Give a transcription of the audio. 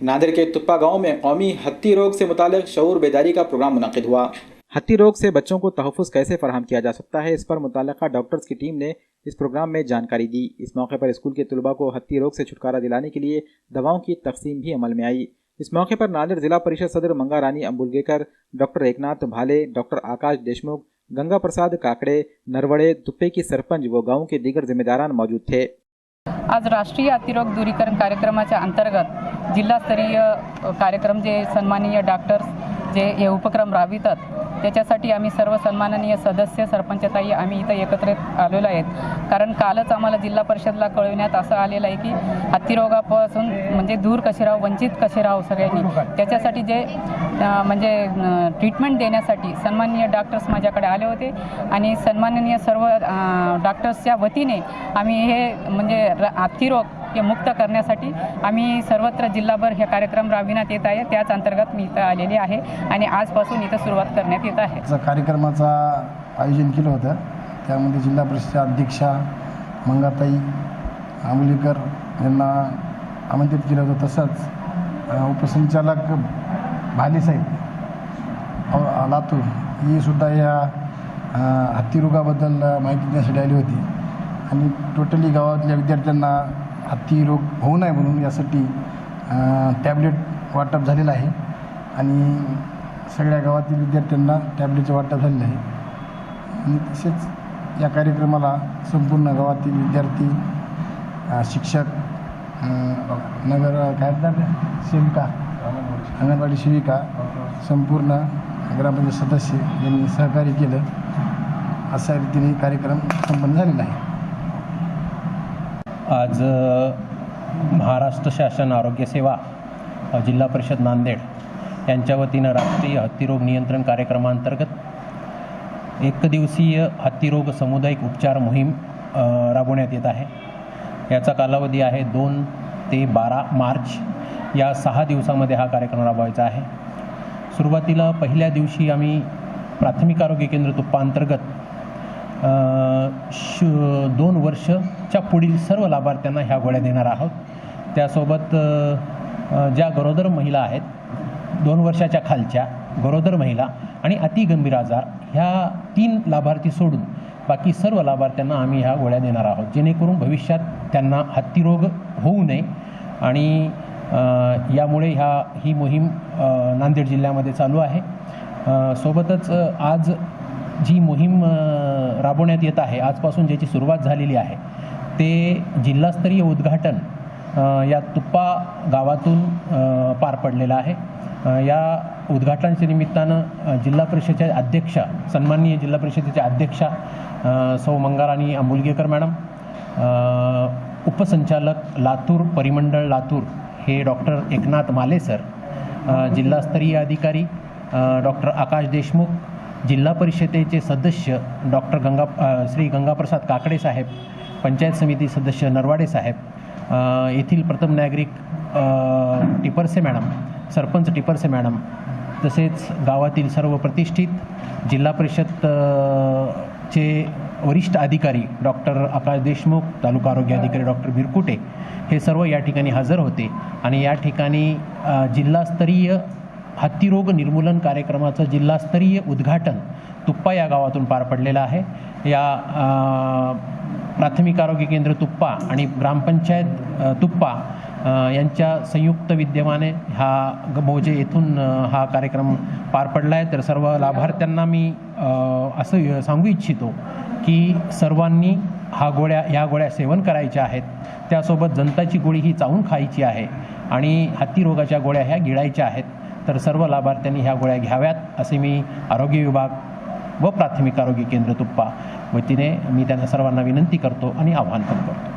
नांदेड़ के तुप्पा गांव में कौमी हत्ती रोग से मुतालिक शऊर बेदारी का प्रोग्राम मुनक़िद हुआ। हत्ती रोग से बच्चों को तहफ़्फ़ुज़ कैसे फराहम किया जा सकता है, इस पर मुतल्लिक़ा डॉक्टर्स की टीम ने इस प्रोग्राम में जानकारी दी। इस मौके पर स्कूल के तलबा को हत्ती रोग से छुटकारा दिलाने के लिए दवाओं की तकसीम भी अमल में आई। इस मौके पर नांदेड़ जिला परिषद सदर मंगा रानी अंबुलगेकर, डॉक्टर एकनाथ भाले, डॉक्टर आकाश देशमुख, गंगा प्रसाद काकड़े, नरवड़े, तुप्पे की सरपंच व गाँव के दीगर जिम्मेदारान मौजूद थे। आज राष्ट्रीय हत्तीरोग दूरीकरण कार्यक्रमाच्या अंतर्गत जिल्हास्तरीय कार्यक्रम जे सन्माननीय डॉक्टर्स जे हे उपक्रम राबवितात त्याच्यासाठी आम्ही सर्व सन्माननीय सदस्य सरपंचताई आम्ही इथं एकत्रित आलेलो आहेत। कारण कालच आम्हाला जिल्हा परिषदला कळविण्यात असं आलेलं आहे की हत्तीरोगापासून म्हणजे दूर कसे राहावं, वंचित कसे राहावं सगळ्यांनी, त्याच्यासाठी जे म्हणजे ट्रीटमेंट देण्यासाठी सन्माननीय डॉक्टर्स माझ्याकडे आले होते आणि सन्माननीय सर्व डॉक्टर्सच्या वतीने आम्ही हे म्हणजे हत्तीरोग हे मुक्त करण्यासाठी आम्ही सर्वत्र जिल्हाभर हे कार्यक्रम राबविण्यात येत आहे। त्याच अंतर्गत मी इथं आलेले आहे आणि आजपासून इथं सुरुवात करण्यात येत आहे। कार्यक्रमाचा आयोजन केलं होतं, त्यामध्ये जिल्हा परिषद अध्यक्षा मंगाताई आंबुलीकर यांना आमंत्रित केलं होतं। तसंच उपसंचालक भालेसाहेब लातूर ही सुद्धा या हत्तीरोगाबद्दल माहिती देण्यासाठी आली होती आणि टोटली गावातल्या विद्यार्थ्यांना हत्ती रोग होऊ नये म्हणून यासाठी टॅबलेट वाटप झालेलं आहे आणि सगळ्या गावातील विद्यार्थ्यांना टॅबलेटचं वाटप झालेलं आहे आणि तसेच या कार्यक्रमाला संपूर्ण गावातील विद्यार्थी, शिक्षक, नगर काय सेविका, अंगणवाडी सेविका, संपूर्ण ग्रामपंचायत सदस्य यांनी सहकार्य केलं। अशा रीतीने कार्यक्रम संपन्न झालेला आहे। आज महाराष्ट्र शासन आरोग्य सेवा जिल्हा परिषद नांदेड यांच्या वतीनं राष्ट्रीय हत्तीरोग नियंत्रण कार्यक्रमांतर्गत एकदिवसीय हत्तीरोग सामुदायिक उपचार मोहीम राबवण्यात येत आहे। याचा कालावधी आहे 2 ते 12 मार्च। या 6 दिवसामध्ये हा कार्यक्रम राबवायचा आहे। सुरुवातीला पहिल्या दिवशी आम्ही प्राथमिक आरोग्य केंद्र तुप्पा अंतर्गत 2 वर्षाच्या पुढील सर्व लाभार्थ्यांना ह्या गोळ्या देणार आहोत। त्यासोबत ज्या गरोदर महिला आहेत, 2 वर्षाच्या खालच्या गरोदर महिला आणि अतिगंभीर आजार ह्या 3 लाभार्थी सोडून बाकी सर्व लाभार्थ्यांना आम्ही ह्या गोळ्या देणार आहोत, जेणेकरून भविष्यात त्यांना हत्तीरोग होऊ नये आणि यामुळे ही मोहीम नांदेड जिल्ह्यामध्ये चालू आहे। सोबतच आज जी मोहीम राबवण्यात येत आहे, आजपासून ज्याची सुरुवात झालेली आहे, ते जिल्हास्तरीय उद्घाटन या तुप्पा गावातून पार पडलेलं आहे। या उद्घाटनाच्या निमित्तानं जिल्हा परिषदेच्या अध्यक्षा, सन्माननीय जिल्हा परिषदेच्या अध्यक्षा सौ मंगा रानी अंबुलगेकर मॅडम, उपसंचालक लातूर परिमंडळ लातूर हे डॉक्टर एकनाथ माले सर, जिल्हास्तरीय अधिकारी डॉक्टर आकाश देशमुख, जिल्हा परिषदेचे सदस्य डॉक्टर श्री गंगाप्रसाद काकडे साहेब, पंचायत समिती सदस्य नरवाडे साहेब, येथील प्रथम नागरिक टिपरसे मॅडम, सरपंच टिपरसे मॅडम, तसेच गावातील सर्व प्रतिष्ठित जिल्हा परिषदचे वरिष्ठ अधिकारी डॉक्टर आकाश देशमुख, तालुका आरोग्य अधिकारी डॉक्टर बिरकुटे हे सर्व या ठिकाणी हजर होते आणि या ठिकाणी जिल्हास्तरीय हत्तीरोग निर्मूलन कार्यक्रमाचं जिल्हास्तरीय उद्घाटन तुप्पा या गावातून पार पडलेलं आहे। या प्राथमिक आरोग्य केंद्र तुप्पा आणि ग्रामपंचायत तुप्पा यांच्या संयुक्त विद्यमाने हा मौजे येथून हा कार्यक्रम पार पडला आहे। तर सर्व लाभार्थ्यांना मी असं सांगू इच्छितो की सर्वांनी या गोळ्या सेवन करायच्या आहेत, त्यासोबत जंताची गोळी ही चावून खायची आहे आणि हत्तीरोगाच्या गोळ्या ह्या गिळायच्या आहेत। तर सर्व लाभार्थ्यांनी ह्या गोळ्या घ्याव्यात असे मी आरोग्य विभाग व प्राथमिक आरोग्य केंद्र तुप्पा वतीने मी त्यांना सर्वांना विनंती करतो आणि आवाहन पण करतो।